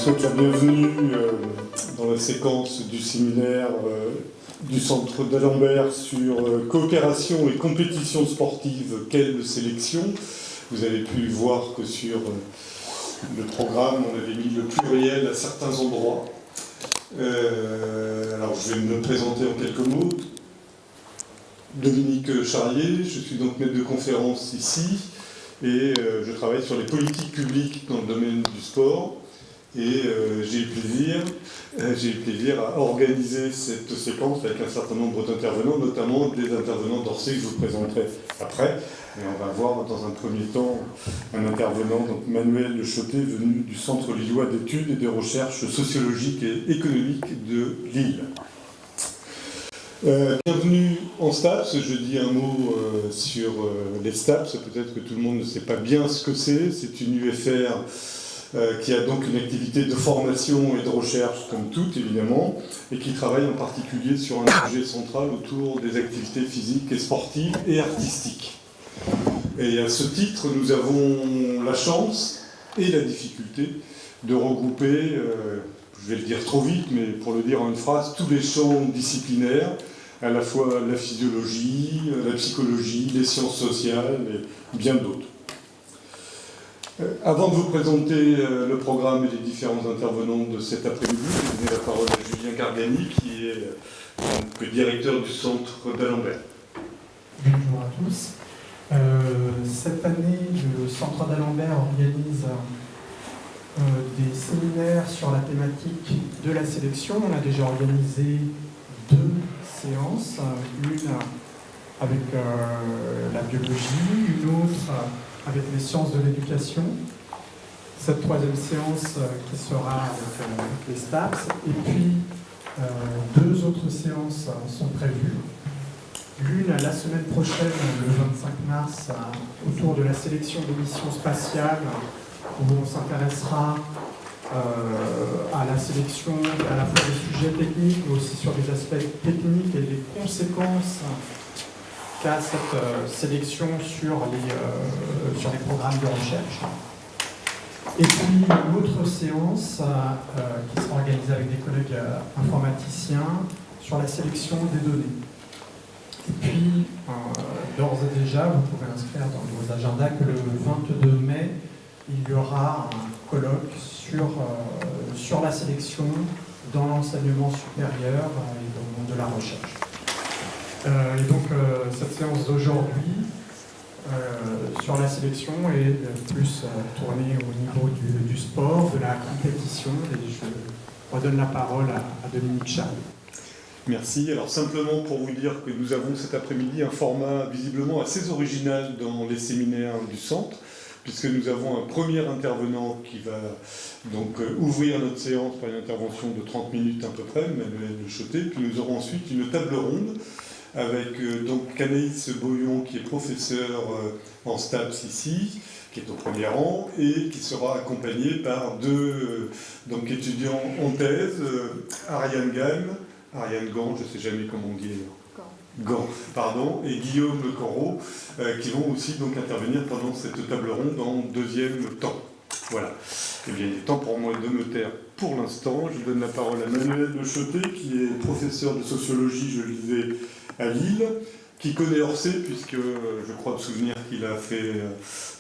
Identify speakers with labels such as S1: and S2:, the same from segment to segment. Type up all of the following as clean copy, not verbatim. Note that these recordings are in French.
S1: souhaite la bienvenue dans la séquence du séminaire du Centre d'Alembert sur coopération et compétition sportive, quelle sélection. Vous avez pu voir que sur le programme, on avait mis le pluriel à certains endroits. Alors je vais me présenter en quelques mots. Dominique Charrier, je suis donc maître de conférence ici et je travaille sur les politiques publiques dans le domaine du sport et j'ai eu plaisir à organiser cette séquence avec un certain nombre d'intervenants, notamment des intervenants d'Orsay que je vous présenterai après. Et on va voir dans un premier temps un intervenant, donc Manuel Le Chotet, venu du Centre lillois d'études et de recherche sociologiques et économiques de Lille. Bienvenue en STAPS, je dis un mot sur les STAPS, peut-être que tout le monde ne sait pas bien ce que c'est. C'est une UFR qui a donc une activité de formation et de recherche comme toute évidemment, et qui travaille en particulier sur un sujet central autour des activités physiques et sportives et artistiques. Et à ce titre, nous avons la chance et la difficulté de regrouper, je vais le dire trop vite, mais pour le dire en une phrase, tous les champs disciplinaires, à la fois la physiologie, la psychologie, les sciences sociales et bien d'autres. Avant de vous présenter le programme et les différents intervenants de cet après-midi, je vais donner la parole à Julien Gargani, qui est donc, directeur du Centre d'Alembert.
S2: Bonjour à tous. Cette année, le Centre d'Alembert organise des séminaires sur la thématique de la sélection. On a déjà organisé 2 séances, une avec la biologie, une autre avec les sciences de l'éducation. Cette 3e séance qui sera avec les STAPS. Et puis, 2 autres séances sont prévues. L'une la semaine prochaine, le 25 mars, autour de la sélection des missions spatiales, où on s'intéressera à la sélection, à la fois des sujets techniques, mais aussi sur des aspects techniques et les conséquences qu'a cette sélection sur les programmes de recherche. Et puis une autre séance qui sera organisée avec des collègues informaticiens sur la sélection des données. Et puis, d'ores et déjà, vous pouvez inscrire dans vos agendas que le 22 mai, il y aura un colloque sur la sélection dans l'enseignement supérieur et dans le monde de la recherche. Et donc, cette séance d'aujourd'hui sur la sélection est plus tournée au niveau du sport, de la compétition, et je redonne la parole à Dominique Charrier.
S1: Merci. Alors simplement pour vous dire que nous avons cet après-midi un format visiblement assez original dans les séminaires du centre, puisque nous avons un premier intervenant qui va donc ouvrir notre séance par une intervention de 30 minutes à peu près, Manuel Le Chotet, puis nous aurons ensuite une table ronde avec donc Anaïs Boyon qui est professeur en STAPS ici, qui est au premier rang, et qui sera accompagnée par 2 donc, étudiants en thèse, Ariane Gant, je ne sais jamais comment on dit, Gant, pardon, et Guillaume Corot, qui vont aussi donc intervenir pendant cette table ronde en 2e temps. Voilà. Eh bien, il est temps pour moi de me taire pour l'instant. Je donne la parole à Manuel Le Chotet, qui est professeur de sociologie, je le disais, à Lille, qui connaît Orsay, puisque je crois me souvenir qu'il a fait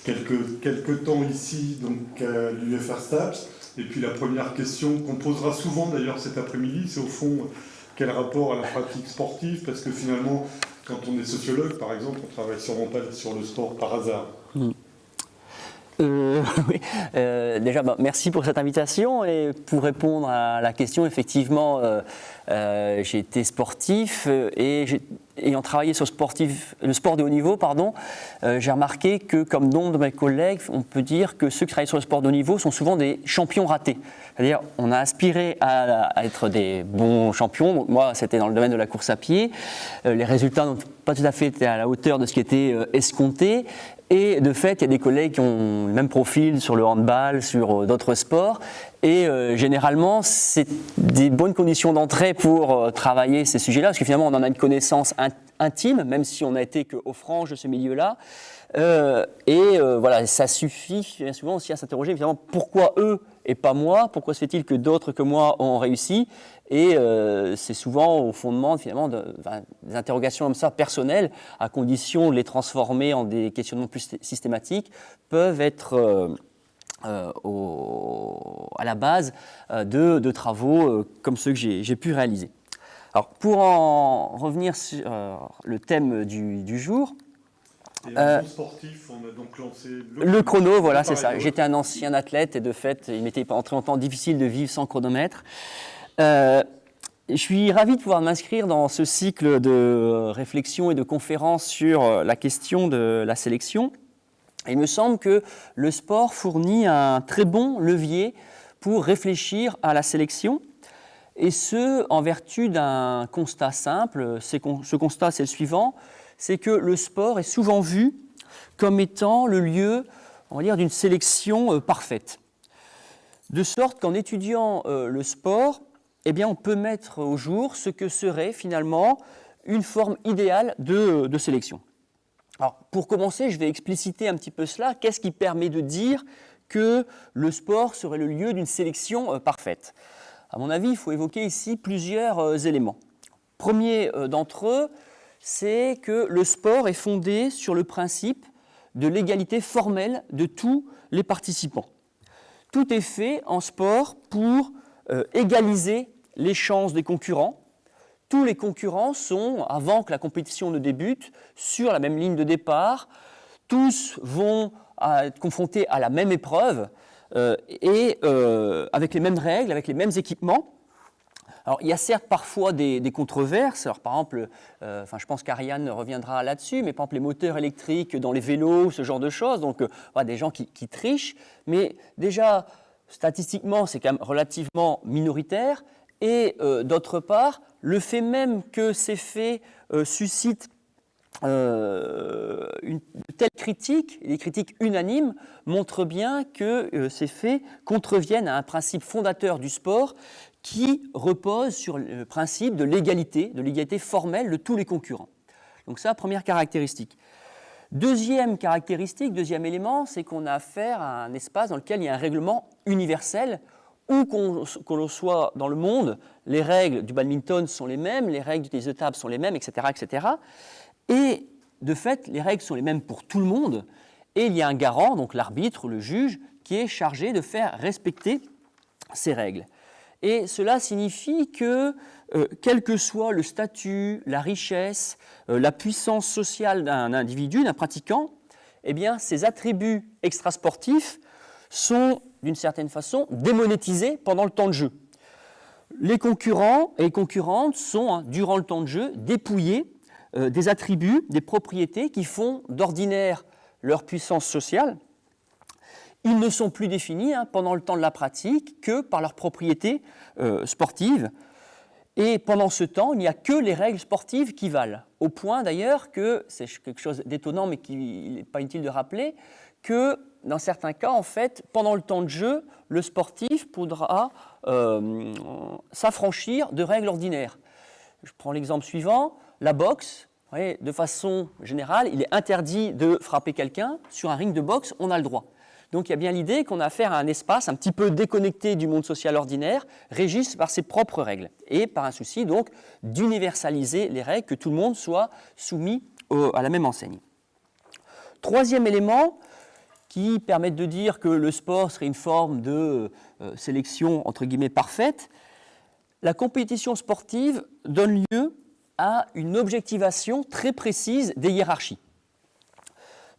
S1: quelques temps ici, donc à l'UFR STAPS. Et puis la première question qu'on posera souvent d'ailleurs cet après-midi, c'est au fond quel rapport à la pratique sportive, parce que finalement, quand on est sociologue, par exemple, on travaille sûrement pas sur le sport par hasard.
S3: Oui. Déjà, merci pour cette invitation, et pour répondre à la question, effectivement, j'ai été sportif et ayant travaillé sur le sport de haut niveau, j'ai remarqué que, comme nombre de mes collègues, on peut dire que ceux qui travaillent sur le sport de haut niveau sont souvent des champions ratés. C'est-à-dire, on a aspiré à être des bons champions. Donc, moi, c'était dans le domaine de la course à pied. Les résultats n'ont pas tout à fait été à la hauteur de ce qui était escompté. Et de fait, il y a des collègues qui ont le même profil sur le handball, sur d'autres sports. Et généralement, c'est des bonnes conditions d'entrée pour travailler ces sujets-là, parce que finalement, on en a une connaissance intime, même si on n'a été qu'aux franges de ce milieu-là. Voilà, ça suffit bien souvent aussi à s'interroger, évidemment, pourquoi eux et pas moi? Pourquoi se fait-il que d'autres que moi ont réussi? Et c'est souvent au fondement finalement des interrogations comme ça personnelles, à condition de les transformer en des questionnements plus systématiques, peuvent être à la base de travaux comme ceux que j'ai pu réaliser. Alors, pour en revenir sur le thème du jour,
S1: et un bon sportif, on a donc lancé
S3: le chrono, voilà, c'est ça.
S1: Pareil,
S3: J'étais un ancien athlète et de fait, il m'était pas entré en temps difficile de vivre sans chronomètre. Je suis ravi de pouvoir m'inscrire dans ce cycle de réflexion et de conférences sur la question de la sélection. Il me semble que le sport fournit un très bon levier pour réfléchir à la sélection, et ce, en vertu d'un constat simple. Ce constat, c'est le suivant, c'est que le sport est souvent vu comme étant le lieu, on va dire, d'une sélection parfaite. De sorte qu'en étudiant le sport, eh bien, on peut mettre au jour ce que serait finalement une forme idéale de sélection. Alors, pour commencer, je vais expliciter un petit peu cela. Qu'est-ce qui permet de dire que le sport serait le lieu d'une sélection parfaite? À mon avis, il faut évoquer ici plusieurs éléments. Premier d'entre eux, c'est que le sport est fondé sur le principe de l'égalité formelle de tous les participants. Tout est fait en sport pour égaliser les chances des concurrents. Tous les concurrents sont, avant que la compétition ne débute, sur la même ligne de départ. Tous vont être confrontés à la même épreuve et avec les mêmes règles, avec les mêmes équipements. Alors, il y a certes parfois des controverses. Alors, par exemple, je pense qu'Ariane reviendra là-dessus, mais par exemple les moteurs électriques dans les vélos, ce genre de choses. Donc, voilà, des gens qui trichent. Mais déjà, statistiquement, c'est quand même relativement minoritaire. Et d'autre part, le fait même que ces faits suscitent une telle critique, et des critiques unanimes, montrent bien que ces faits contreviennent à un principe fondateur du sport qui repose sur le principe de l'égalité formelle de tous les concurrents. Donc ça, première caractéristique. Deuxième caractéristique, deuxième élément, c'est qu'on a affaire à un espace dans lequel il y a un règlement universel. Où qu'on soit dans le monde, les règles du badminton sont les mêmes, les règles du tennis de table sont les mêmes, etc., etc. Et de fait, les règles sont les mêmes pour tout le monde. Et il y a un garant, donc l'arbitre, le juge, qui est chargé de faire respecter ces règles. Et cela signifie que, quel que soit le statut, la richesse, la puissance sociale d'un individu, d'un pratiquant, eh bien, ces attributs extrasportifs sont, d'une certaine façon, démonétisés pendant le temps de jeu. Les concurrents et les concurrentes sont, durant le temps de jeu, dépouillés des attributs, des propriétés qui font d'ordinaire leur puissance sociale. Ils ne sont plus définis pendant le temps de la pratique que par leurs propriétés sportives. Et pendant ce temps, il n'y a que les règles sportives qui valent. Au point d'ailleurs que, c'est quelque chose d'étonnant mais qu'il n'est pas inutile de rappeler, que dans certains cas, en fait, pendant le temps de jeu, le sportif pourra s'affranchir de règles ordinaires. Je prends l'exemple suivant, la boxe. Vous voyez, de façon générale, il est interdit de frapper quelqu'un. Sur un ring de boxe, on a le droit. Donc il y a bien l'idée qu'on a affaire à un espace un petit peu déconnecté du monde social ordinaire, régi par ses propres règles, et par un souci donc d'universaliser les règles, que tout le monde soit soumis à la même enseigne. Troisième élément qui permet de dire que le sport serait une forme de sélection entre guillemets parfaite, la compétition sportive donne lieu à une objectivation très précise des hiérarchies.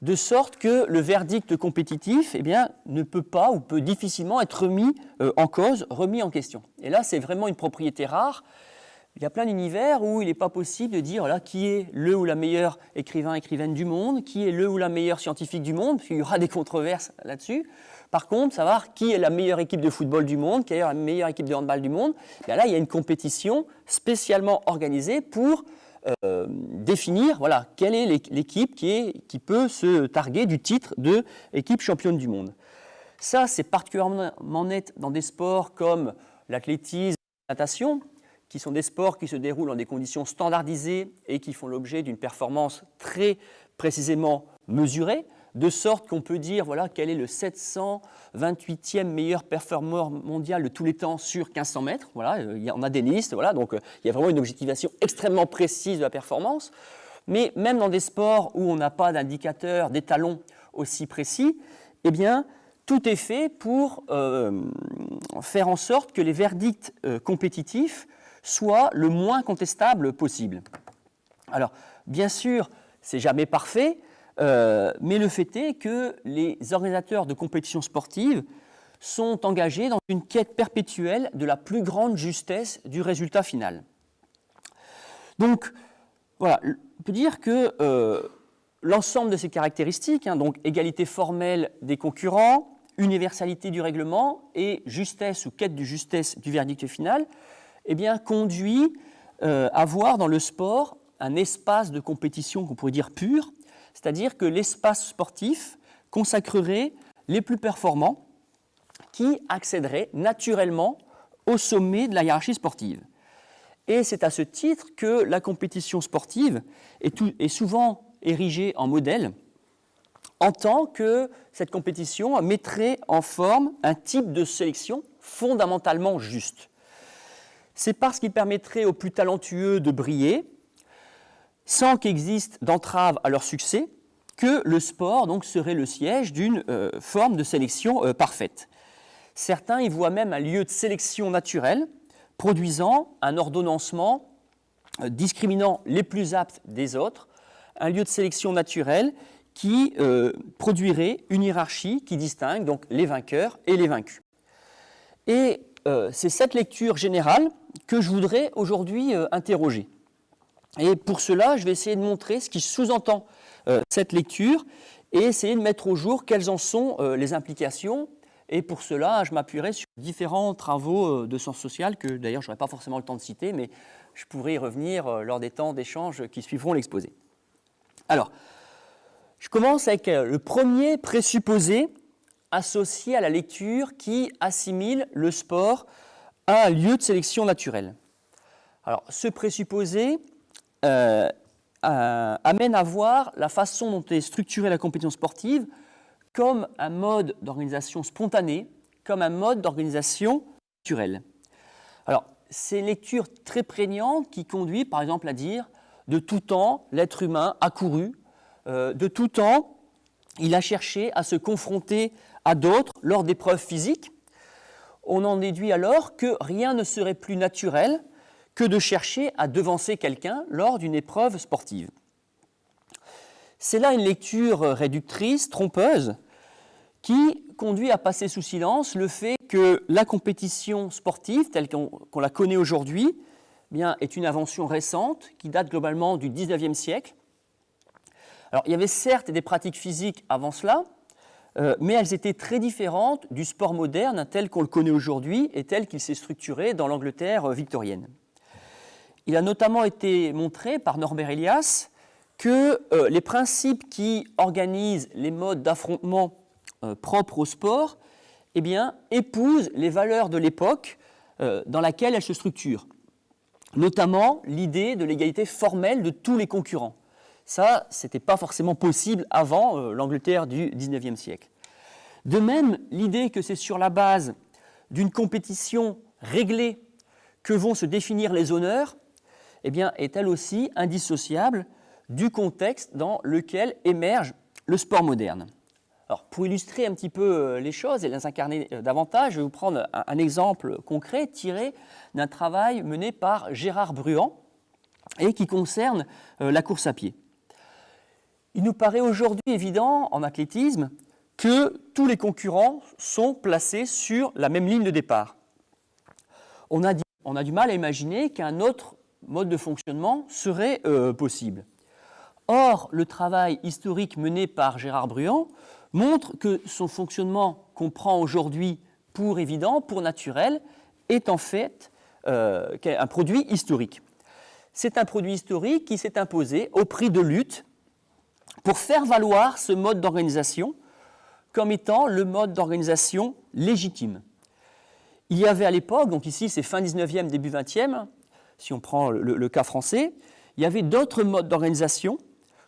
S3: De sorte que le verdict compétitif ne peut pas ou peut difficilement être remis en cause, remis en question. Et là, c'est vraiment une propriété rare. Il y a plein d'univers où il n'est pas possible de dire qui est le ou la meilleure écrivaine du monde, qui est le ou la meilleure scientifique du monde, parce qu'il y aura des controverses là-dessus. Par contre, savoir qui est la meilleure équipe de football du monde, qui est la meilleure équipe de handball du monde, là, il y a une compétition spécialement organisée pour définir quelle est l'équipe qui peut se targuer du titre d'équipe championne du monde. Ça, c'est particulièrement net dans des sports comme l'athlétisme, la natation, qui sont des sports qui se déroulent dans des conditions standardisées et qui font l'objet d'une performance très précisément mesurée, de sorte qu'on peut dire voilà, quel est le 728e meilleur performeur mondial de tous les temps sur 1500 mètres. Voilà, on a des listes, voilà, donc il y a vraiment une objectivation extrêmement précise de la performance. Mais même dans des sports où on n'a pas d'indicateur, d'étalon aussi précis, eh bien, tout est fait pour faire en sorte que les verdicts compétitifs soient le moins contestables possible. Alors, bien sûr, c'est jamais parfait, mais le fait est que les organisateurs de compétitions sportives sont engagés dans une quête perpétuelle de la plus grande justesse du résultat final. Donc, voilà, on peut dire que l'ensemble de ces caractéristiques, donc égalité formelle des concurrents, universalité du règlement et justesse ou quête de justesse du verdict final, eh bien, conduit à voir dans le sport un espace de compétition qu'on pourrait dire pur, c'est-à-dire que l'espace sportif consacrerait les plus performants qui accéderaient naturellement au sommet de la hiérarchie sportive. Et c'est à ce titre que la compétition sportive est souvent érigée en modèle, en tant que cette compétition mettrait en forme un type de sélection fondamentalement juste. C'est parce qu'il permettrait aux plus talentueux de briller, sans qu'existe d'entrave à leur succès, que le sport donc, serait le siège d'une forme de sélection parfaite. Certains y voient même un lieu de sélection naturelle, produisant un ordonnancement discriminant les plus aptes des autres, un lieu de sélection naturelle qui produirait une hiérarchie qui distingue donc les vainqueurs et les vaincus. Et c'est cette lecture générale que je voudrais aujourd'hui interroger. Et pour cela, je vais essayer de montrer ce qui sous-entend cette lecture et essayer de mettre au jour quelles en sont les implications. Et pour cela, je m'appuierai sur différents travaux de sciences sociales que d'ailleurs je n'aurai pas forcément le temps de citer, mais je pourrai y revenir lors des temps d'échange qui suivront l'exposé. Alors, je commence avec le premier présupposé associé à la lecture qui assimile le sport à un lieu de sélection naturelle. Alors, ce présupposé amène à voir la façon dont est structurée la compétition sportive comme un mode d'organisation spontané, comme un mode d'organisation naturelle. Alors, c'est une lecture très prégnante qui conduit, par exemple, à dire de tout temps, l'être humain a couru, de tout temps, il a cherché à se confronter à d'autres lors d'épreuves physiques. On en déduit alors que rien ne serait plus naturel que de chercher à devancer quelqu'un lors d'une épreuve sportive. C'est là une lecture réductrice, trompeuse, qui conduit à passer sous silence le fait que la compétition sportive, telle qu'on la connaît aujourd'hui, est une invention récente qui date globalement du XIXe siècle. Alors, il y avait certes des pratiques physiques avant cela, mais elles étaient très différentes du sport moderne tel qu'on le connaît aujourd'hui et tel qu'il s'est structuré dans l'Angleterre victorienne. Il a notamment été montré par Norbert Elias que les principes qui organisent les modes d'affrontement propres au sport épousent les valeurs de l'époque dans laquelle elles se structurent, notamment l'idée de l'égalité formelle de tous les concurrents. Ça, ce n'était pas forcément possible avant l'Angleterre du XIXe siècle. De même, l'idée que c'est sur la base d'une compétition réglée que vont se définir les honneurs est elle aussi indissociable du contexte dans lequel émerge le sport moderne. Alors, pour illustrer un petit peu les choses et les incarner davantage, je vais vous prendre un exemple concret tiré d'un travail mené par Gérard Bruand et qui concerne la course à pied. Il nous paraît aujourd'hui évident en athlétisme que tous les concurrents sont placés sur la même ligne de départ. On a du mal à imaginer qu'un autre mode de fonctionnement serait possible. Or, le travail historique mené par Gérard Bruand montre que son fonctionnement qu'on prend aujourd'hui pour évident, pour naturel, est en fait un produit historique. C'est un produit historique qui s'est imposé au prix de luttes pour faire valoir ce mode d'organisation comme étant le mode d'organisation légitime. Il y avait à l'époque, donc ici c'est fin 19e, début 20e, si on prend le cas français, il y avait d'autres modes d'organisation,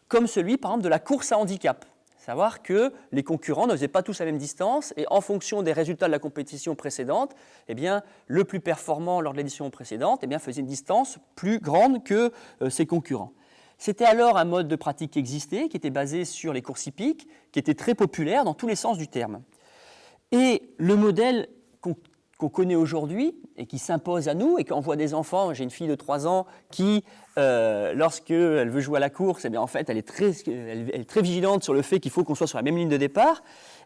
S3: comme celui par exemple de la course à handicap. Savoir que les concurrents ne faisaient pas tous la même distance et en fonction des résultats de la compétition précédente, eh bien, le plus performant lors de l'édition précédente eh bien, faisait une distance plus grande que ses concurrents. C'était alors un mode de pratique qui existait, qui était basé sur les courses hippiques, qui était très populaire dans tous les sens du terme. Et le modèle qu'on connaît aujourd'hui et qui s'impose à nous, et quand on voit des enfants, j'ai une fille de 3 ans qui, lorsqu'elle veut jouer à la course, eh bien, en fait, elle est très vigilante sur le fait qu'il faut qu'on soit sur la même ligne de départ.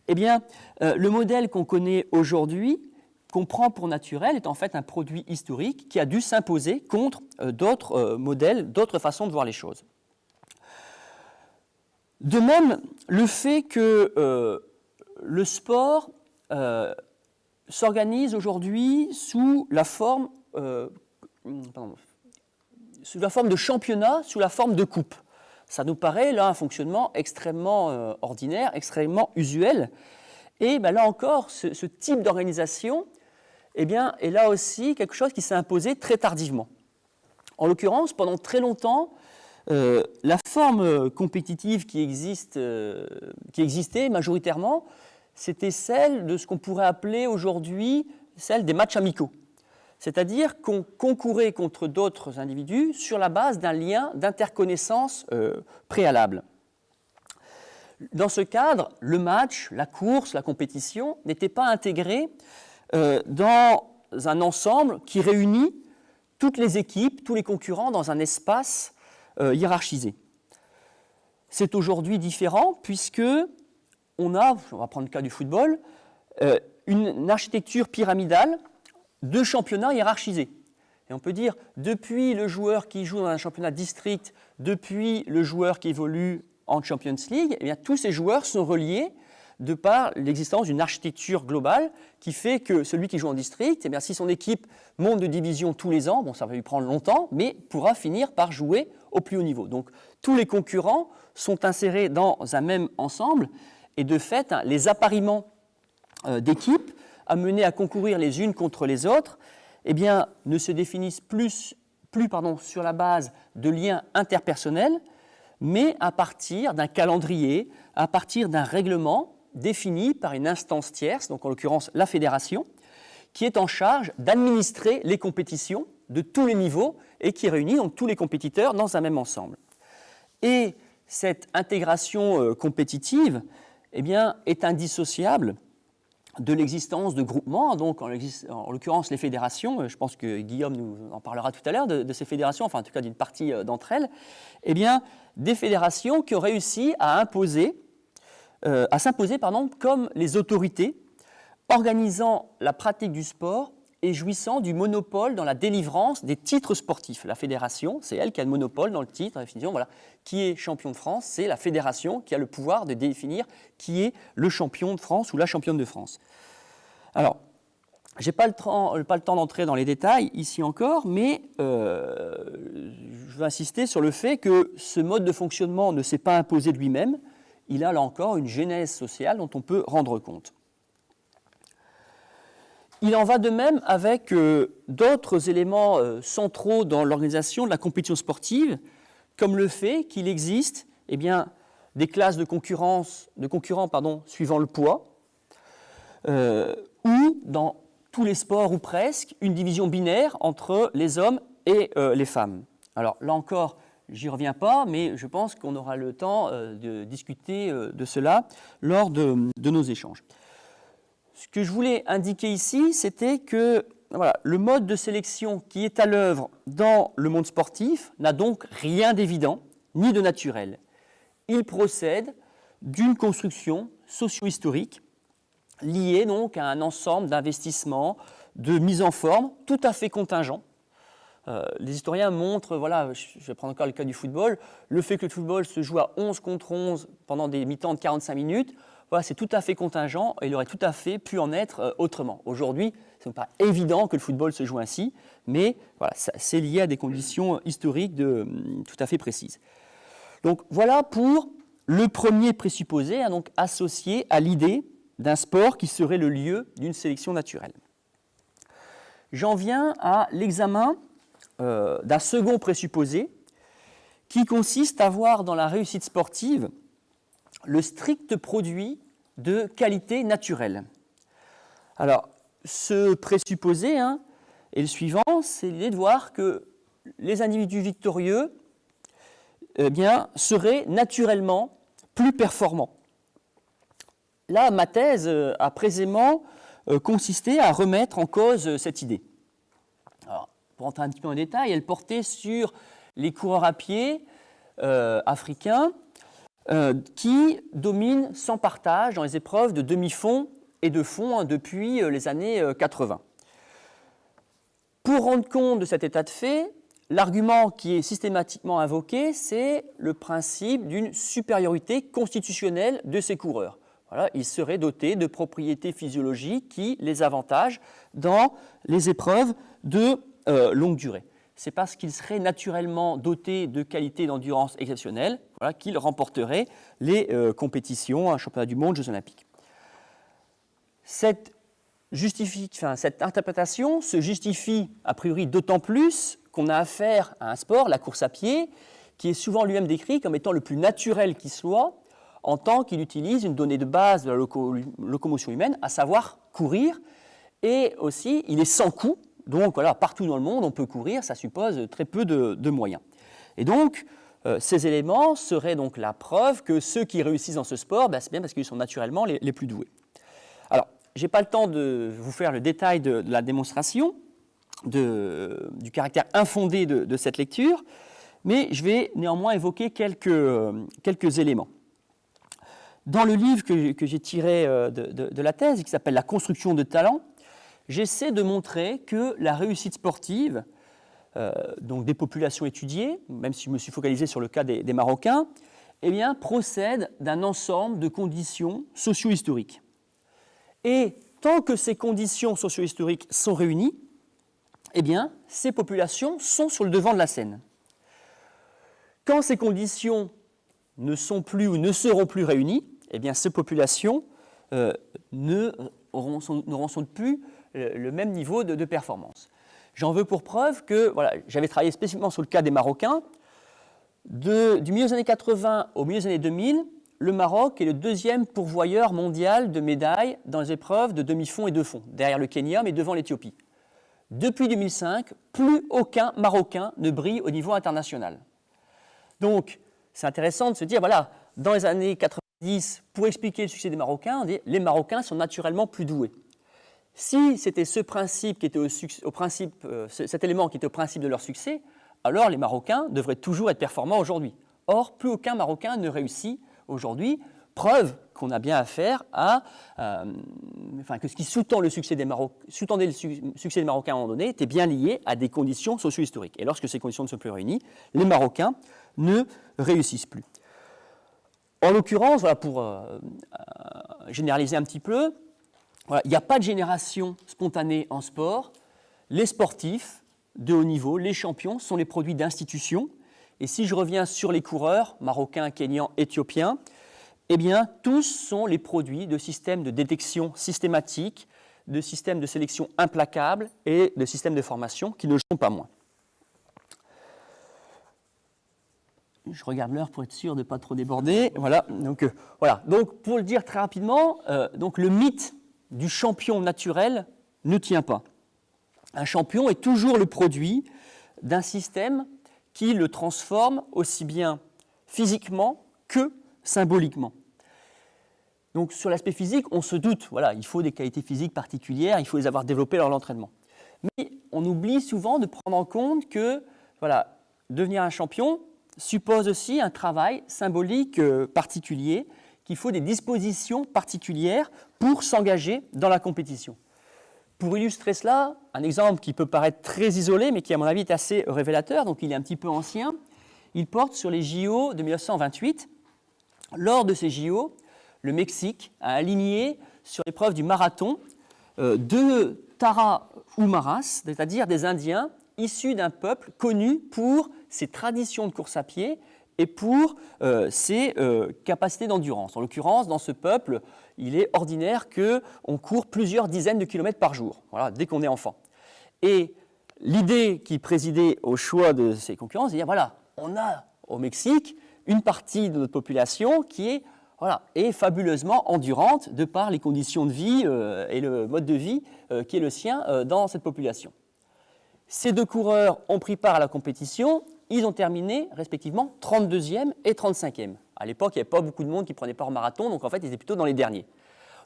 S3: Eh bien, le modèle qu'on connaît aujourd'hui, qu'on prend pour naturel, est en fait un produit historique qui a dû s'imposer contre d'autres modèles, d'autres façons de voir les choses. De même, le fait que le sport s'organise aujourd'hui sous la forme de championnat, sous la forme de coupe. Ça nous paraît là un fonctionnement extrêmement ordinaire, extrêmement usuel. Et ben, là encore, ce type d'organisation eh bien, est là aussi quelque chose qui s'est imposé très tardivement. En l'occurrence, pendant très longtemps, la forme compétitive qui existait majoritairement, c'était celle de ce qu'on pourrait appeler aujourd'hui celle des matchs amicaux. C'est-à-dire qu'on concourait contre d'autres individus sur la base d'un lien d'interconnaissance préalable. Dans ce cadre, le match, la course, la compétition n'étaient pas intégrés dans un ensemble qui réunit toutes les équipes, tous les concurrents dans un espace hiérarchisé. C'est aujourd'hui différent puisque on va prendre le cas du football, une architecture pyramidale de championnats hiérarchisés. Et on peut dire, depuis le joueur qui joue dans un championnat district, depuis le joueur qui évolue en Champions League, eh bien, tous ces joueurs sont reliés de par l'existence d'une architecture globale qui fait que celui qui joue en district, eh bien, si son équipe monte de division tous les ans, bon, ça va lui prendre longtemps, mais pourra finir par jouer au plus haut niveau. Donc tous les concurrents sont insérés dans un même ensemble et de fait, les appariements d'équipes amenées à concourir les unes contre les autres eh bien, ne se définissent plus sur la base de liens interpersonnels, mais à partir d'un calendrier, à partir d'un règlement défini par une instance tierce, donc en l'occurrence la fédération, qui est en charge d'administrer les compétitions de tous les niveaux et qui réunit donc tous les compétiteurs dans un même ensemble. Et cette intégration compétitive eh bien, est indissociable de l'existence de groupements, donc en l'occurrence les fédérations, je pense que Guillaume nous en parlera tout à l'heure de ces fédérations, enfin en tout cas d'une partie d'entre elles, eh bien, des fédérations qui ont réussi à s'imposer comme les autorités organisant la pratique du sport et jouissant du monopole dans la délivrance des titres sportifs. La fédération, c'est elle qui a le monopole dans le titre, la définition, voilà, qui est champion de France, c'est la fédération qui a le pouvoir de définir qui est le champion de France ou la championne de France. Alors, je n'ai pas le temps d'entrer dans les détails ici encore, mais je veux insister sur le fait que ce mode de fonctionnement ne s'est pas imposé de lui-même, il a là encore une genèse sociale dont on peut rendre compte. Il en va de même avec d'autres éléments centraux dans l'organisation de la compétition sportive, comme le fait qu'il existe eh bien, des classes de concurrents suivant le poids, ou dans tous les sports ou presque, une division binaire entre les hommes et les femmes. Alors là encore, j'y reviens pas, mais je pense qu'on aura le temps de discuter de cela lors de nos échanges. Ce que je voulais indiquer ici, c'était que voilà, le mode de sélection qui est à l'œuvre dans le monde sportif n'a donc rien d'évident ni de naturel. Il procède d'une construction socio-historique liée donc à un ensemble d'investissements, de mise en forme tout à fait contingents. Les historiens montrent, voilà, je vais prendre encore le cas du football, le fait que le football se joue à 11 contre 11 pendant des mi-temps de 45 minutes, voilà, c'est tout à fait contingent et il aurait tout à fait pu en être autrement. Aujourd'hui, ce n'est pas évident que le football se joue ainsi, mais voilà, c'est lié à des conditions historiques tout à fait précises. Donc voilà pour le premier présupposé, donc associé à l'idée d'un sport qui serait le lieu d'une sélection naturelle. J'en viens à l'examen d'un second présupposé qui consiste à voir dans la réussite sportive le strict produit de qualité naturelle. Alors, ce présupposé est le suivant, c'est l'idée de voir que les individus victorieux seraient naturellement plus performants. Là, ma thèse a précisément consisté à remettre en cause cette idée. Alors, pour entrer un petit peu en détail, elle portait sur les coureurs à pied africains qui dominent sans partage dans les épreuves de demi-fond et de fond depuis les années 80. Pour rendre compte de cet état de fait, l'argument qui est systématiquement invoqué, c'est le principe d'une supériorité constitutionnelle de ces coureurs. Voilà, ils seraient dotés de propriétés physiologiques qui les avantagent dans les épreuves de longue durée. C'est parce qu'ils seraient naturellement dotés de qualités d'endurance exceptionnelles qu'ils remporteraient les compétitions, championnats du monde, Jeux olympiques. Cette interprétation se justifie a priori d'autant plus qu'on a affaire à un sport, la course à pied, qui est souvent lui-même décrit comme étant le plus naturel qui soit, en tant qu'il utilise une donnée de base de la locomotion humaine, à savoir courir, et aussi il est sans coût, donc voilà, partout dans le monde on peut courir, ça suppose très peu de moyens. Et donc ces éléments seraient donc la preuve que ceux qui réussissent dans ce sport, c'est bien parce qu'ils sont naturellement les plus doués. Alors, je n'ai pas le temps de vous faire le détail de la démonstration du caractère infondé de cette lecture, mais je vais néanmoins évoquer quelques éléments. Dans le livre que j'ai tiré de la thèse, qui s'appelle « La construction de talent », j'essaie de montrer que la réussite sportive, donc des populations étudiées, même si je me suis focalisé sur le cas des Marocains, procède d'un ensemble de conditions socio-historiques. Et tant que ces conditions socio-historiques sont réunies, ces populations sont sur le devant de la scène. Quand ces conditions ne sont plus ou ne seront plus réunies, ces populations n'auront sans doute plus le même niveau de performance. J'en veux pour preuve que j'avais travaillé spécifiquement sur le cas des Marocains. Du milieu des années 80 au milieu des années 2000, le Maroc est le deuxième pourvoyeur mondial de médailles dans les épreuves de demi-fond et de fond, derrière le Kenya mais devant l'Éthiopie. Depuis 2005, plus aucun Marocain ne brille au niveau international. Donc, c'est intéressant de se dire, dans les années 90, pour expliquer le succès des Marocains, on dit les Marocains sont naturellement plus doués. Si c'était cet élément qui était au principe de leur succès, alors les Marocains devraient toujours être performants aujourd'hui. Or, plus aucun Marocain ne réussit aujourd'hui, preuve qu'on a bien affaire à... que ce qui sous-tendait le succès des Marocains à un moment donné était bien lié à des conditions socio-historiques. Et lorsque ces conditions ne sont plus réunies, les Marocains ne réussissent plus. En l'occurrence, pour généraliser un petit peu, il n'y a pas de génération spontanée en sport. Les sportifs de haut niveau, les champions, sont les produits d'institutions. Et si je reviens sur les coureurs, marocains, kenyans, éthiopiens, tous sont les produits de systèmes de détection systématiques, de systèmes de sélection implacables et de systèmes de formation qui ne le sont pas moins. Je regarde l'heure pour être sûr de ne pas trop déborder. Donc, pour le dire très rapidement, le mythe du champion naturel ne tient pas. Un champion est toujours le produit d'un système qui le transforme aussi bien physiquement que symboliquement. Donc sur l'aspect physique, on se doute, il faut des qualités physiques particulières, il faut les avoir développées lors de l'entraînement. Mais on oublie souvent de prendre en compte que devenir un champion suppose aussi un travail symbolique particulier, qu'il faut des dispositions particulières pour s'engager dans la compétition. Pour illustrer cela, un exemple qui peut paraître très isolé, mais qui à mon avis est assez révélateur, donc il est un petit peu ancien, il porte sur les JO de 1928. Lors de ces JO, le Mexique a aligné sur l'épreuve du marathon deux Tarahumaras, c'est-à-dire des Indiens issus d'un peuple connu pour ses traditions de course à pied et pour ses capacités d'endurance. En l'occurrence, dans ce peuple, il est ordinaire qu'on court plusieurs dizaines de kilomètres par jour, dès qu'on est enfant. Et l'idée qui présidait au choix de ces concurrents, c'est de dire, on a au Mexique une partie de notre population qui est Voilà, et fabuleusement endurante de par les conditions de vie et le mode de vie qui est le sien dans cette population. Ces deux coureurs ont pris part à la compétition, ils ont terminé respectivement 32e et 35e. À l'époque, il n'y avait pas beaucoup de monde qui prenait part au marathon, donc en fait, ils étaient plutôt dans les derniers.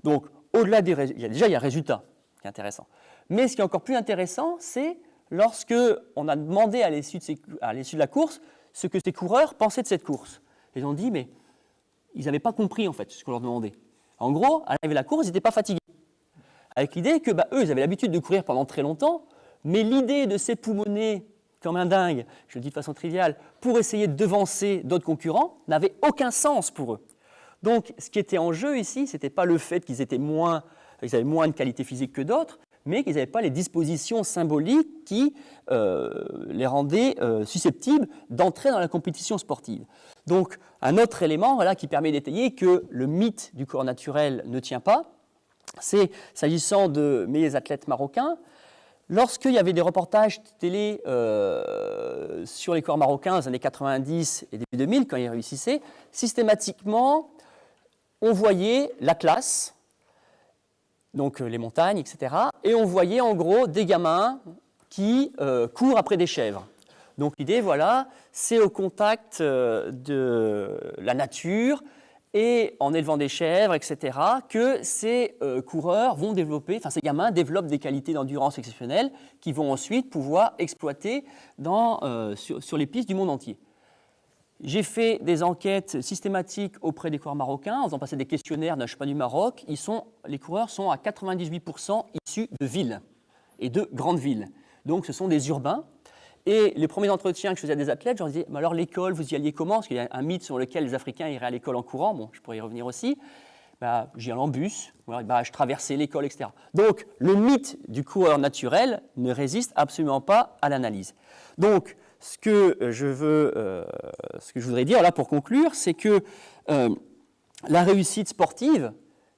S3: Donc, au-delà des résultats, il y a le résultat qui est intéressant. Mais ce qui est encore plus intéressant, c'est lorsque on a demandé à l'issue de la course ce que ces coureurs pensaient de cette course. Ils ont dit, mais ils n'avaient pas compris en fait ce qu'on leur demandait. En gros, à l'arrivée de la course, ils n'étaient pas fatigués. Avec l'idée que eux, ils avaient l'habitude de courir pendant très longtemps, mais l'idée de s'époumoner comme un dingue, je le dis de façon triviale, pour essayer de devancer d'autres concurrents n'avait aucun sens pour eux. Donc, ce qui était en jeu ici, ce n'était pas le fait qu'ils avaient moins de qualité physique que d'autres, mais qu'ils n'avaient pas les dispositions symboliques qui les rendaient susceptibles d'entrer dans la compétition sportive. Donc, un autre élément qui permet d'étayer que le mythe du corps naturel ne tient pas, c'est, s'agissant de mes athlètes marocains, lorsqu'il y avait des reportages télé sur les coureurs marocains dans les années 90 et début 2000, quand ils réussissaient, systématiquement, on voyait l'Atlas, donc les montagnes, etc. Et on voyait en gros des gamins qui courent après des chèvres. Donc l'idée, voilà, c'est au contact de la nature et en élevant des chèvres, etc., que ces coureurs vont développer, enfin ces gamins développent des qualités d'endurance exceptionnelles qui vont ensuite pouvoir exploiter sur les pistes du monde entier. J'ai fait des enquêtes systématiques auprès des coureurs marocains, en faisant passer des questionnaires d'un championnat du Maroc. Les coureurs sont à 98% issus de villes et de grandes villes. Donc ce sont des urbains. Et les premiers entretiens que je faisais à des athlètes, je leur disais, mais alors l'école, vous y alliez comment? Parce qu'il y a un mythe sur lequel les Africains iraient à l'école en courant. Bon, je pourrais y revenir aussi. J'y allais en bus, je traversais l'école, etc. Donc le mythe du coureur naturel ne résiste absolument pas à l'analyse. Donc, ce que je voudrais dire là pour conclure, c'est que la réussite sportive,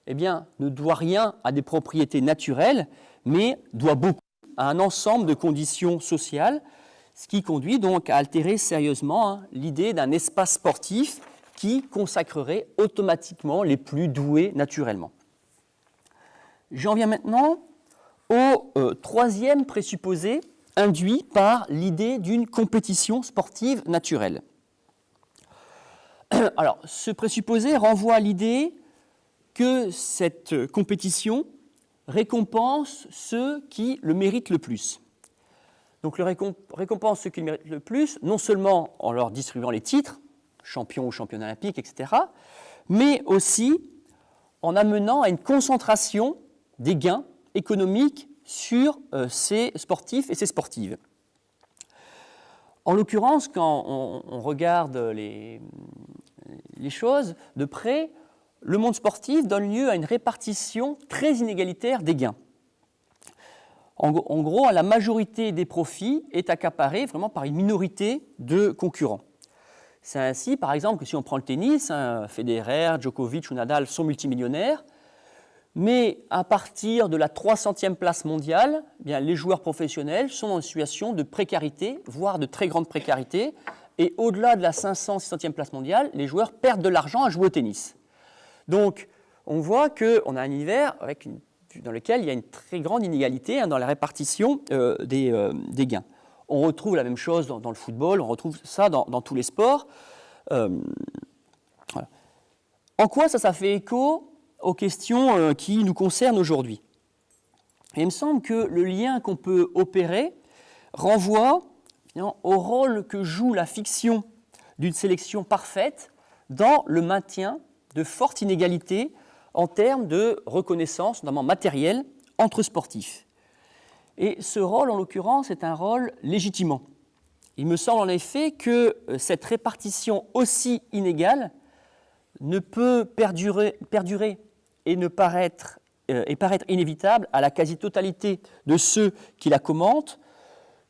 S3: ne doit rien à des propriétés naturelles, mais doit beaucoup à un ensemble de conditions sociales, ce qui conduit donc à altérer sérieusement l'idée d'un espace sportif qui consacrerait automatiquement les plus doués naturellement. J'en viens maintenant au troisième présupposé induit par l'idée d'une compétition sportive naturelle. Alors, ce présupposé renvoie à l'idée que cette compétition récompense ceux qui le méritent le plus. Donc, le récompense ceux qui le méritent le plus, non seulement en leur distribuant les titres, champion ou championne olympique, etc., mais aussi en amenant à une concentration des gains économiques sur ces sportifs et ces sportives. En l'occurrence, quand on regarde les choses de près, le monde sportif donne lieu à une répartition très inégalitaire des gains. En gros, la majorité des profits est accaparée vraiment par une minorité de concurrents. C'est ainsi, par exemple, que si on prend le tennis, Federer, Djokovic ou Nadal sont multimillionnaires, mais à partir de la 300e place mondiale, les joueurs professionnels sont dans une situation de précarité, voire de très grande précarité, et au-delà de la 500-600e place mondiale, les joueurs perdent de l'argent à jouer au tennis. Donc, on voit qu'on a un univers dans lequel il y a une très grande inégalité dans la répartition des gains. On retrouve la même chose dans le football, on retrouve ça dans tous les sports. Voilà. En quoi ça fait écho aux questions qui nous concernent aujourd'hui? Il me semble que le lien qu'on peut opérer renvoie au rôle que joue la fiction d'une sélection parfaite dans le maintien de fortes inégalités en termes de reconnaissance, notamment matérielle, entre sportifs. Et ce rôle, en l'occurrence, est un rôle légitimant. Il me semble en effet que cette répartition aussi inégale ne peut perdurer et paraître inévitable à la quasi-totalité de ceux qui la commentent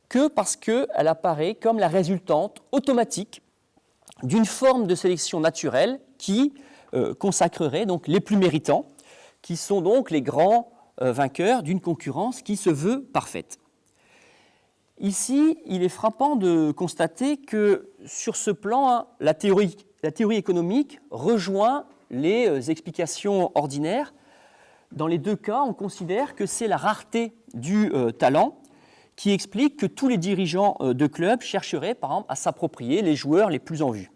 S3: que parce qu'elle apparaît comme la résultante automatique d'une forme de sélection naturelle qui consacrerait donc les plus méritants, qui sont donc les grands vainqueurs d'une concurrence qui se veut parfaite. Ici, il est frappant de constater que sur ce plan, la théorie économique rejoint les explications ordinaires. Dans les deux cas, on considère que c'est la rareté du talent qui explique que tous les dirigeants de clubs chercheraient, par exemple, à s'approprier les joueurs les plus en vue.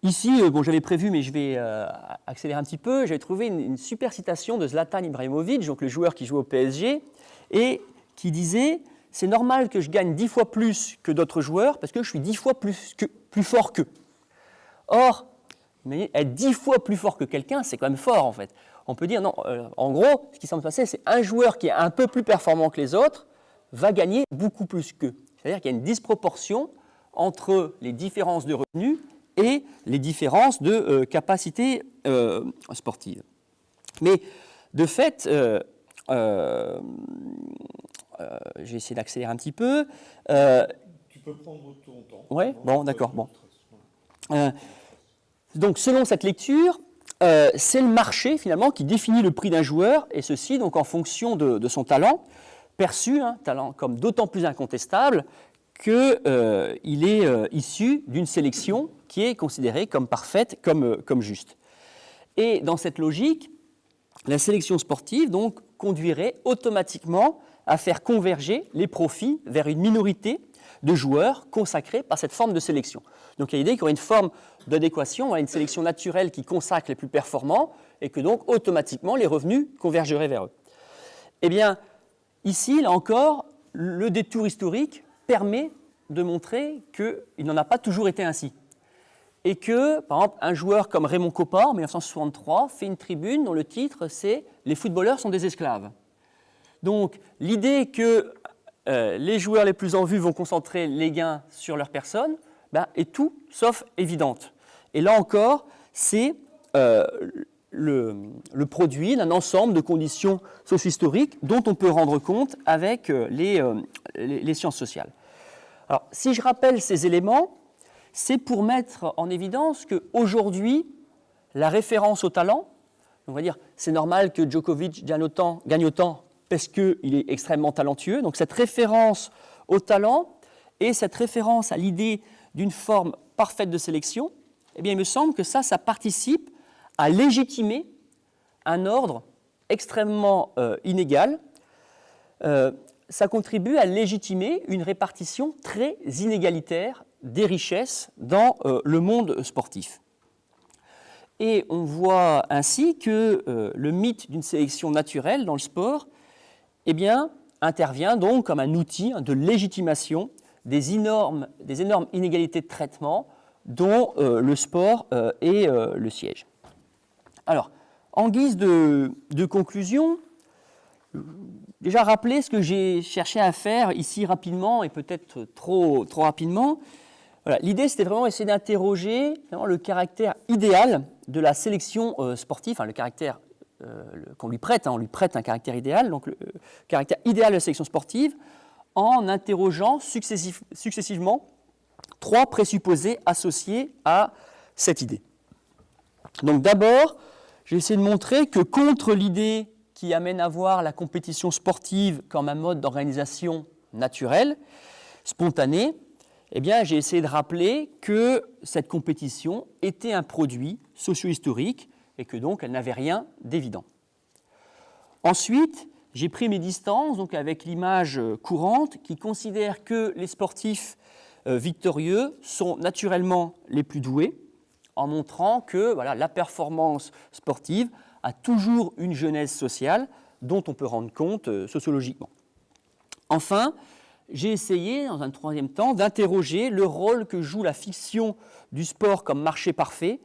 S3: Ici, j'avais prévu, mais je vais accélérer un petit peu, j'avais trouvé une super citation de Zlatan Ibrahimovic, donc le joueur qui joue au PSG, et qui disait « C'est normal que je gagne 10 fois plus que d'autres joueurs parce que je suis 10 fois plus fort qu'eux. » Or, être 10 fois plus fort que quelqu'un, c'est quand même fort en fait. On peut dire, non, en gros, ce qui semble se passer, c'est un joueur qui est un peu plus performant que les autres va gagner beaucoup plus qu'eux. C'est-à-dire qu'il y a une disproportion entre les différences de revenus et les différences de capacité sportive. Mais de fait, j'ai essayé d'accélérer un petit peu.
S1: Tu peux prendre ton temps.
S3: Oui, bon, d'accord. Bon. Donc, selon cette lecture, c'est le marché finalement qui définit le prix d'un joueur, et ceci donc en fonction de son talent, perçu, talent comme d'autant plus incontestable qu'il est issu d'une sélection qui est considérée comme parfaite, comme juste. Et dans cette logique, la sélection sportive donc conduirait automatiquement à faire converger les profits vers une minorité de joueurs consacrés par cette forme de sélection. Donc il y a l'idée qu'il y aurait une forme d'adéquation à une sélection naturelle qui consacre les plus performants et que donc automatiquement les revenus convergeraient vers eux. Eh bien, ici, là encore, le détour historique permet de montrer qu'il n'en a pas toujours été ainsi. Et que, par exemple, un joueur comme Raymond Kopa, en 1963, fait une tribune dont le titre c'est « Les footballeurs sont des esclaves ». Donc, l'idée que les joueurs les plus en vue vont concentrer les gains sur leur personne est tout sauf évidente. Et là encore, c'est le produit d'un ensemble de conditions socio-historiques dont on peut rendre compte avec les sciences sociales. Alors, si je rappelle ces éléments, c'est pour mettre en évidence qu'aujourd'hui, la référence au talent, on va dire c'est normal que Djokovic gagne autant parce qu'il est extrêmement talentueux. Donc cette référence au talent et cette référence à l'idée d'une forme parfaite de sélection, eh bien, il me semble que ça participe à légitimer un ordre extrêmement inégal. Ça contribue à légitimer une répartition très inégalitaire des richesses dans le monde sportif. Et on voit ainsi que le mythe d'une sélection naturelle dans le sport intervient donc comme un outil de légitimation des énormes inégalités de traitement dont le sport est le siège. Alors, en guise de conclusion, déjà rappeler ce que j'ai cherché à faire ici rapidement et peut-être trop rapidement. Voilà, l'idée, c'était vraiment essayer d'interroger le caractère idéal de la sélection sportive, le caractère qu'on lui prête, on lui prête un caractère idéal, donc le caractère idéal de la sélection sportive, en interrogeant successivement trois présupposés associés à cette idée. Donc d'abord, j'ai essayé de montrer que contre l'idée qui amène à voir la compétition sportive comme un mode d'organisation naturel, spontané, j'ai essayé de rappeler que cette compétition était un produit socio-historique et que donc elle n'avait rien d'évident. Ensuite, j'ai pris mes distances donc, avec l'image courante qui considère que les sportifs victorieux sont naturellement les plus doués, en montrant que la performance sportive a toujours une genèse sociale dont on peut rendre compte sociologiquement. Enfin, j'ai essayé, dans un troisième temps, d'interroger le rôle que joue la fiction du sport comme marché parfait,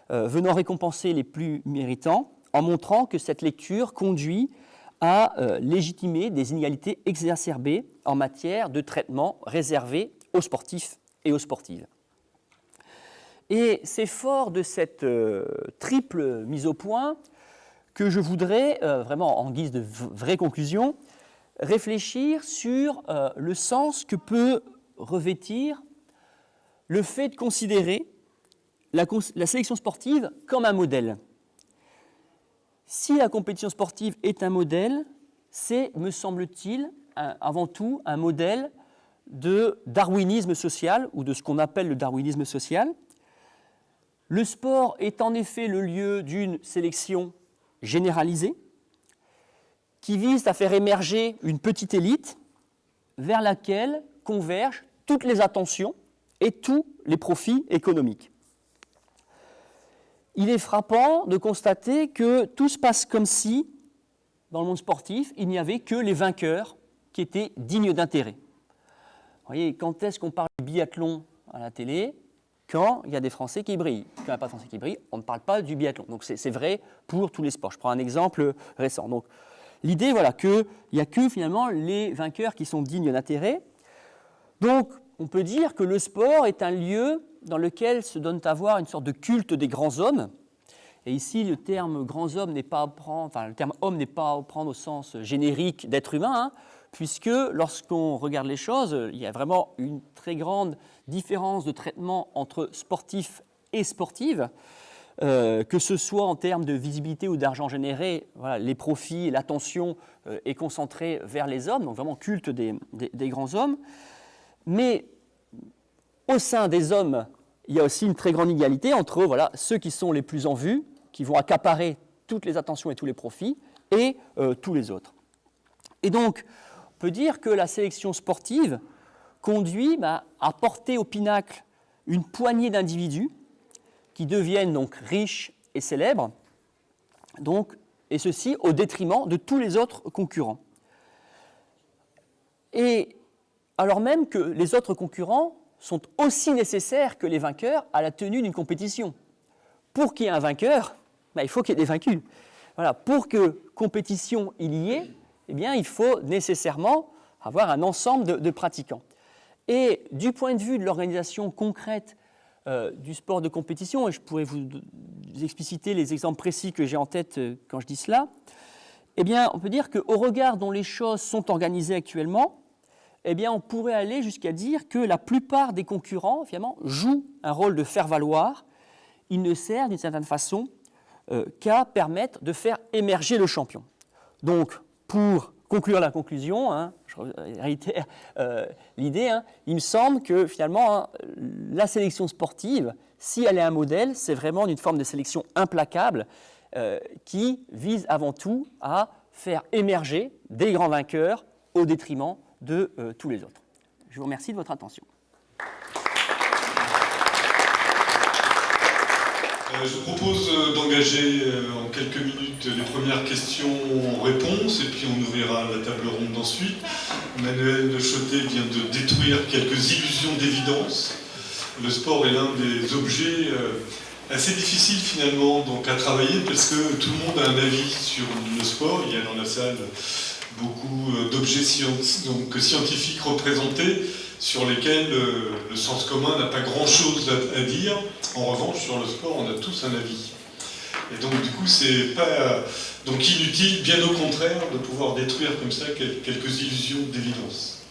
S3: venant récompenser les plus méritants, en montrant que cette lecture conduit à légitimer des inégalités exacerbées en matière de traitement réservé aux sportifs et aux sportives. Et c'est fort de cette triple mise au point que je voudrais, vraiment en guise de vraie conclusion, réfléchir sur le sens que peut revêtir le fait de considérer la sélection sportive comme un modèle. Si la compétition sportive est un modèle, c'est, me semble-t-il, avant tout un modèle de darwinisme social ou de ce qu'on appelle le darwinisme social. Le sport est en effet le lieu d'une sélection généralisée qui vise à faire émerger une petite élite vers laquelle convergent toutes les attentions et tous les profits économiques. Il est frappant de constater que tout se passe comme si, dans le monde sportif, il n'y avait que les vainqueurs qui étaient dignes d'intérêt. Vous voyez, quand est-ce qu'on parle du biathlon à la télé? Quand il y a des Français qui brillent. Quand il n'y a pas de Français qui brillent, on ne parle pas du biathlon. Donc c'est vrai pour tous les sports. Je prends un exemple récent. Donc l'idée, voilà, qu'il n'y a que finalement les vainqueurs qui sont dignes d'intérêt. Donc on peut dire que le sport est un lieu dans lequel se donne à voir une sorte de culte des grands hommes. Et ici, le terme grands hommes n'est pas à prendre, enfin le terme homme n'est pas à prendre au sens générique d'être humain, hein, puisque lorsqu'on regarde les choses, il y a vraiment une très grande différence de traitement entre sportifs et sportives, que ce soit en termes de visibilité ou d'argent généré, voilà, les profits et l'attention est concentrée vers les hommes, donc vraiment culte des grands hommes. Mais au sein des hommes, il y a aussi une très grande égalité entre voilà, ceux qui sont les plus en vue, qui vont accaparer toutes les attentions et tous les profits, et tous les autres. Et donc, on peut dire que la sélection sportive conduit à porter au pinacle une poignée d'individus qui deviennent donc riches et célèbres, donc, et ceci au détriment de tous les autres concurrents. Et alors même que les autres concurrents sont aussi nécessaires que les vainqueurs à la tenue d'une compétition. Pour qu'il y ait un vainqueur, il faut qu'il y ait des vaincus. Voilà, pour que compétition il y ait, eh bien, il faut nécessairement avoir un ensemble de pratiquants. Et du point de vue de l'organisation concrète du sport de compétition, et je pourrais vous expliciter les exemples précis que j'ai en tête quand je dis cela, eh bien, on peut dire qu'au regard dont les choses sont organisées actuellement, eh bien, on pourrait aller jusqu'à dire que la plupart des concurrents, finalement, jouent un rôle de faire-valoir. Ils ne servent d'une certaine façon qu'à permettre de faire émerger le champion. Donc, pour conclure la conclusion, hein, je réitère l'idée, hein, il me semble que finalement, hein, la sélection sportive, si elle est un modèle, c'est vraiment une forme de sélection implacable qui vise avant tout à faire émerger des grands vainqueurs au détriment de tous les autres. Je vous remercie de votre attention.
S1: Je vous propose d'engager en quelques minutes les premières questions-réponses et puis on ouvrira la table ronde ensuite. Manuel Chotet vient de détruire quelques illusions d'évidence. Le sport est l'un des objets assez difficiles finalement donc, à travailler parce que tout le monde a un avis sur le sport. Il y a dans la salle beaucoup d'objets scientifiques représentés sur lesquels le sens commun n'a pas grand-chose à dire. En revanche, sur le sport, on a tous un avis. Et donc, du coup, c'est pas inutile, bien au contraire, de pouvoir détruire comme ça quelques illusions d'évidence.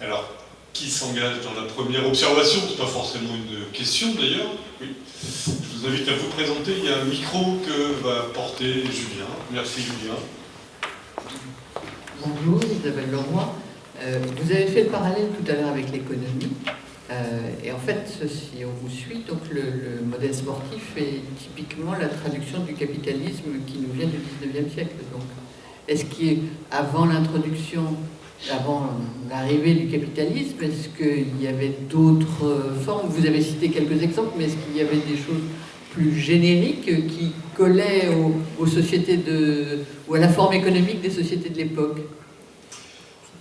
S1: Alors, qui s'engage dans la première observation? C'est pas forcément une question, d'ailleurs. Oui. Je vous invite à vous présenter. Il y a un micro que va porter Julien. Merci, Julien.
S4: Bonjour, Isabelle Leroy. Vous avez fait le parallèle tout à l'heure avec l'économie. Et en fait, si on vous suit, donc le modèle sportif est typiquement la traduction du capitalisme qui nous vient du 19e siècle. Donc, est-ce qu'avant l'introduction, avant l'arrivée du capitalisme, est-ce qu'il y avait d'autres formes? Vous avez cité quelques exemples, mais est-ce qu'il y avait des choses plus génériques qui collaient aux sociétés ou à la forme économique des sociétés de l'époque?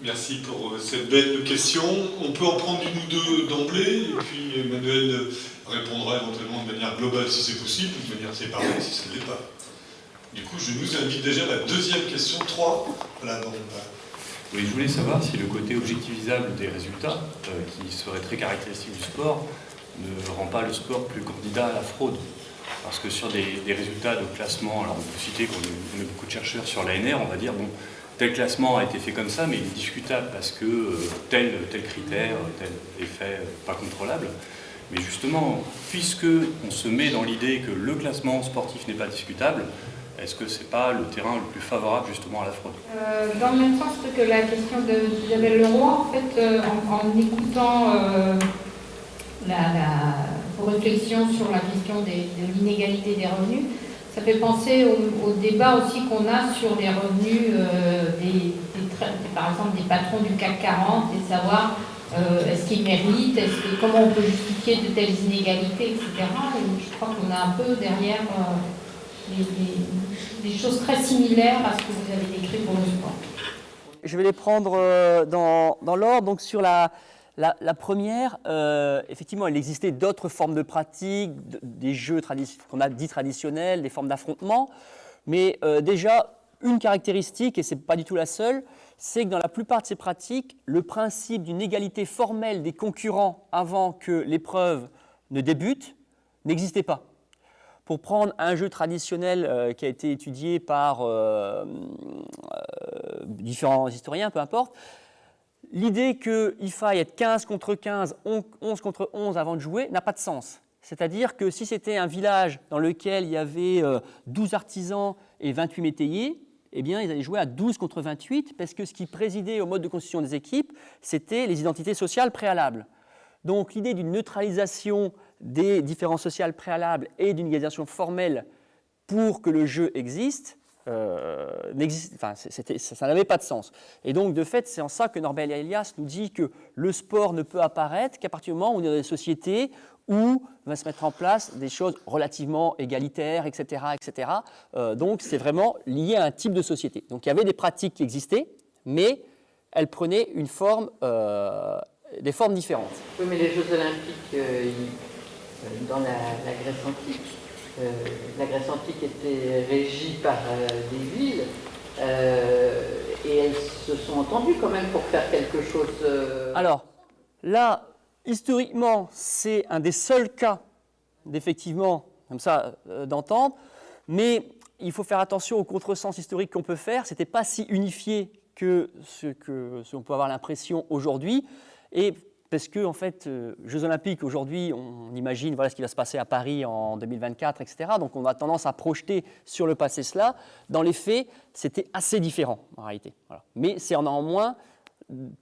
S1: Merci pour cette belle question. On peut en prendre une ou deux d'emblée, et puis Emmanuel répondra éventuellement de manière globale si c'est possible, ou de manière séparée si ça ne l'est pas. Du coup, je nous invite déjà à la deuxième question, 3. Voilà,
S5: oui, je voulais savoir si le côté objectivisable des résultats, qui serait très caractéristique du sport, ne rend pas le sport plus candidat à la fraude. Parce que sur des résultats de classement, alors on peut citer qu'on a beaucoup de chercheurs sur l'ANR, on va dire, bon, tel classement a été fait comme ça, mais il est discutable parce que tel critère, tel effet pas contrôlable. Mais justement, puisque on se met dans l'idée que le classement sportif n'est pas discutable, est-ce que c'est pas le terrain le plus favorable justement à la fraude?
S6: Dans le même sens que la question d'Isabelle Leroy, en fait, en écoutant vos réflexions sur la question de l'inégalité des revenus. Ça fait penser au débat aussi qu'on a sur les revenus par exemple des patrons du CAC 40 et de savoir est-ce qu'ils méritent, comment on peut justifier de telles inégalités, etc. Et je crois qu'on a un peu derrière des choses très similaires à ce que vous avez décrit pour le sport.
S3: Je vais les prendre dans l'ordre. Donc sur la première, effectivement, il existait d'autres formes de pratiques, des jeux qu'on a dit traditionnels, des formes d'affrontement. Mais déjà, une caractéristique, et ce n'est pas du tout la seule, c'est que dans la plupart de ces pratiques, le principe d'une égalité formelle des concurrents avant que l'épreuve ne débute n'existait pas. Pour prendre un jeu traditionnel qui a été étudié par différents historiens, peu importe, l'idée qu'il faille être 15 contre 15, 11 contre 11 avant de jouer n'a pas de sens. C'est-à-dire que si c'était un village dans lequel il y avait 12 artisans et 28 métayers, eh bien, ils allaient jouer à 12 contre 28 parce que ce qui présidait au mode de constitution des équipes, c'était les identités sociales préalables. Donc l'idée d'une neutralisation des différences sociales préalables et d'une égalisation formelle pour que le jeu existe, ça n'avait pas de sens. Et donc, de fait, c'est en ça que Norbert Elias nous dit que le sport ne peut apparaître qu'à partir du moment où on est dans des sociétés où va se mettre en place des choses relativement égalitaires, etc. etc. Donc, c'est vraiment lié à un type de société. Donc, il y avait des pratiques qui existaient, mais elles prenaient des formes différentes.
S4: Oui, mais les Jeux Olympiques dans la Grèce antique, la Grèce antique était régie par des villes et elles se sont entendues quand même pour faire quelque chose.
S3: Alors, là, historiquement, c'est un des seuls cas d'effectivement, comme ça, d'entendre, mais il faut faire attention au contresens historique qu'on peut faire. Ce n'était pas si unifié que ce qu'on peut avoir l'impression aujourd'hui. Et parce que, en fait, Jeux Olympiques, aujourd'hui, on imagine voilà, ce qui va se passer à Paris en 2024, etc. Donc, on a tendance à projeter sur le passé cela. Dans les faits, c'était assez différent, en réalité. Voilà. Mais c'est néanmoins,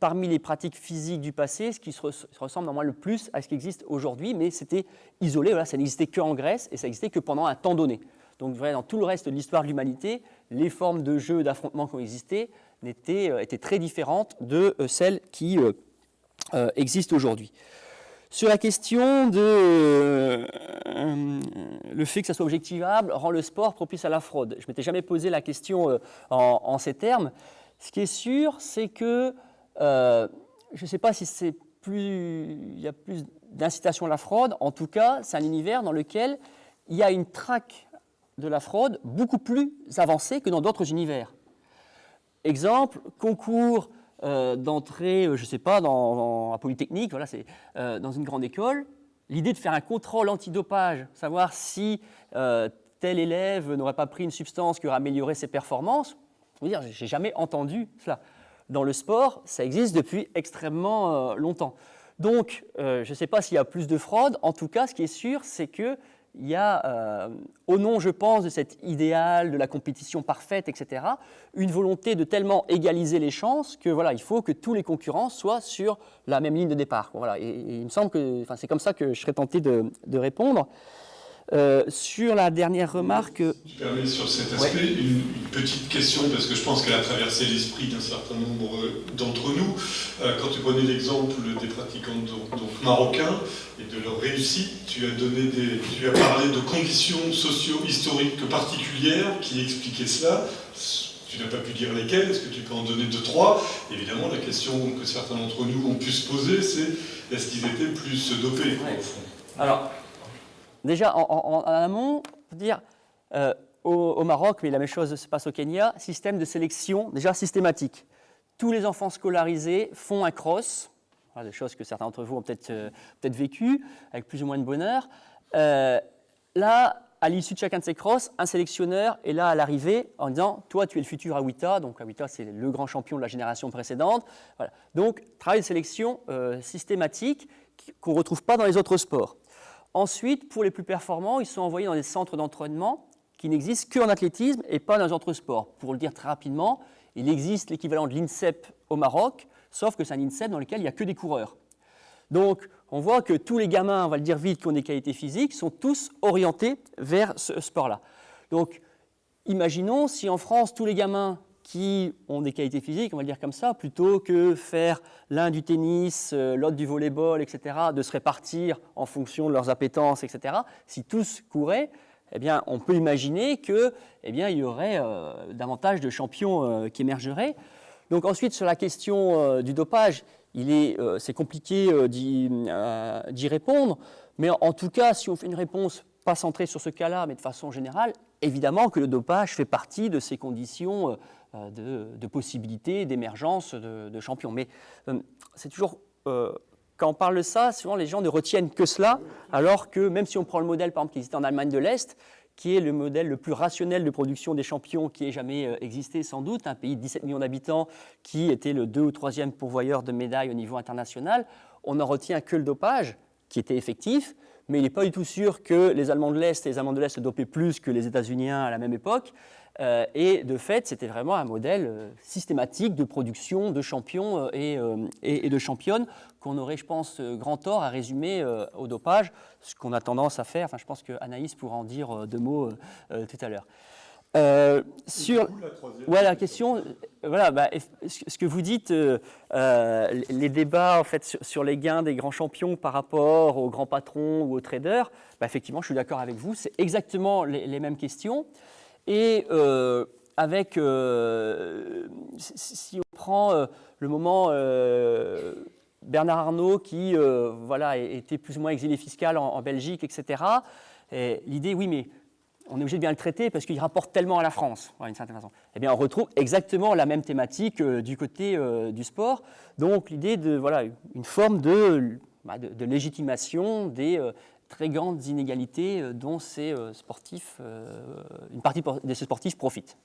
S3: parmi les pratiques physiques du passé, ce qui se ressemble néanmoins le plus à ce qui existe aujourd'hui. Mais c'était isolé, voilà, ça n'existait qu'en Grèce et ça n'existait que pendant un temps donné. Donc, voilà, dans tout le reste de l'histoire de l'humanité, les formes de jeux, d'affrontements qui ont existé étaient très différentes de celles qui existe aujourd'hui. Sur la question de le fait que ça soit objectivable rend le sport propice à la fraude. Je ne m'étais jamais posé la question en ces termes. Ce qui est sûr, c'est que je ne sais pas si il y a plus d'incitation à la fraude. En tout cas, c'est un univers dans lequel il y a une traque de la fraude beaucoup plus avancée que dans d'autres univers. Exemple, concours d'entrée, je ne sais pas, dans la Polytechnique, voilà, c'est dans une grande école, l'idée de faire un contrôle antidopage, savoir si tel élève n'aurait pas pris une substance qui aurait amélioré ses performances, je veux dire, je n'ai jamais entendu cela. Dans le sport, ça existe depuis extrêmement longtemps. Donc, je ne sais pas s'il y a plus de fraude. En tout cas, ce qui est sûr, c'est qu'il y a, au nom, je pense, de cet idéal de la compétition parfaite, etc., une volonté de tellement égaliser les chances que voilà, il faut que tous les concurrents soient sur la même ligne de départ. Voilà. Et il me semble que c'est comme ça que je serais tenté de répondre. Sur la dernière remarque...
S1: Si tu permets sur cet aspect, ouais. une petite question, parce que je pense qu'elle a traversé l'esprit d'un certain nombre d'entre nous. Quand tu prenais l'exemple des pratiquants donc marocains et de leur réussite, tu as parlé de conditions socio-historiques particulières qui expliquaient cela. Tu n'as pas pu dire lesquelles, est-ce que tu peux en donner 2, 3 ? Évidemment, la question que certains d'entre nous ont pu se poser, c'est est-ce qu'ils étaient plus dopés, au fond ?
S3: Alors, déjà, en amont, dire au Maroc, mais la même chose se passe au Kenya, système de sélection déjà systématique. Tous les enfants scolarisés font un cross, voilà, des choses que certains d'entre vous ont peut-être vécues, avec plus ou moins de bonheur. Là, à l'issue de chacun de ces crosses, un sélectionneur est là à l'arrivée en disant « Toi, tu es le futur Awita », donc Awita, c'est le grand champion de la génération précédente. Voilà. Donc, travail de sélection systématique qu'on ne retrouve pas dans les autres sports. Ensuite, pour les plus performants, ils sont envoyés dans des centres d'entraînement qui n'existent qu'en athlétisme et pas dans les autres sports. Pour le dire très rapidement, il existe l'équivalent de l'INSEP au Maroc, sauf que c'est un INSEP dans lequel il n'y a que des coureurs. Donc, on voit que tous les gamins, on va le dire vite, qui ont des qualités physiques, sont tous orientés vers ce sport-là. Donc, imaginons si en France, tous les gamins qui ont des qualités physiques, on va le dire comme ça, plutôt que faire l'un du tennis, l'autre du volleyball, etc., de se répartir en fonction de leurs appétences, etc., si tous couraient, eh bien, on peut imaginer qu'il y aurait davantage de champions qui émergeraient. Donc ensuite, sur la question du dopage, c'est compliqué d'y répondre, mais en tout cas, si on fait une réponse pas centrée sur ce cas-là, mais de façon générale, évidemment que le dopage fait partie de ces conditions de possibilité d'émergence de champions. Mais c'est toujours, quand on parle de ça, souvent les gens ne retiennent que cela, alors que même si on prend le modèle, par exemple, qui existe en Allemagne de l'Est, qui est le modèle le plus rationnel de production des champions qui ait jamais existé sans doute, un pays de 17 millions d'habitants qui était le 2e ou 3e pourvoyeur de médailles au niveau international, on n'en retient que le dopage, qui était effectif, mais il n'est pas du tout sûr que les Allemands de l'Est et les Allemands de l'Est se dopaient plus que les États-Uniens à la même époque. Et de fait, c'était vraiment un modèle systématique de production de champions et de championnes qu'on aurait, je pense, grand tort à résumer au dopage, ce qu'on a tendance à faire. Enfin, je pense que Anaïs pourra en dire 2 mots tout à l'heure. Sur la question, ce que vous dites, les débats en fait sur les gains des grands champions par rapport aux grands patrons ou aux traders, effectivement, je suis d'accord avec vous, c'est exactement les mêmes questions. Et si on prend le moment Bernard Arnault qui était plus ou moins exilé fiscal en Belgique, etc. Et l'idée, oui, mais on est obligé de bien le traiter parce qu'il rapporte tellement à la France, d'une certaine façon. Eh bien, on retrouve exactement la même thématique du côté du sport. Donc, l'idée de une forme de légitimation des très grandes inégalités dont ces sportifs, une partie de ces sportifs profitent.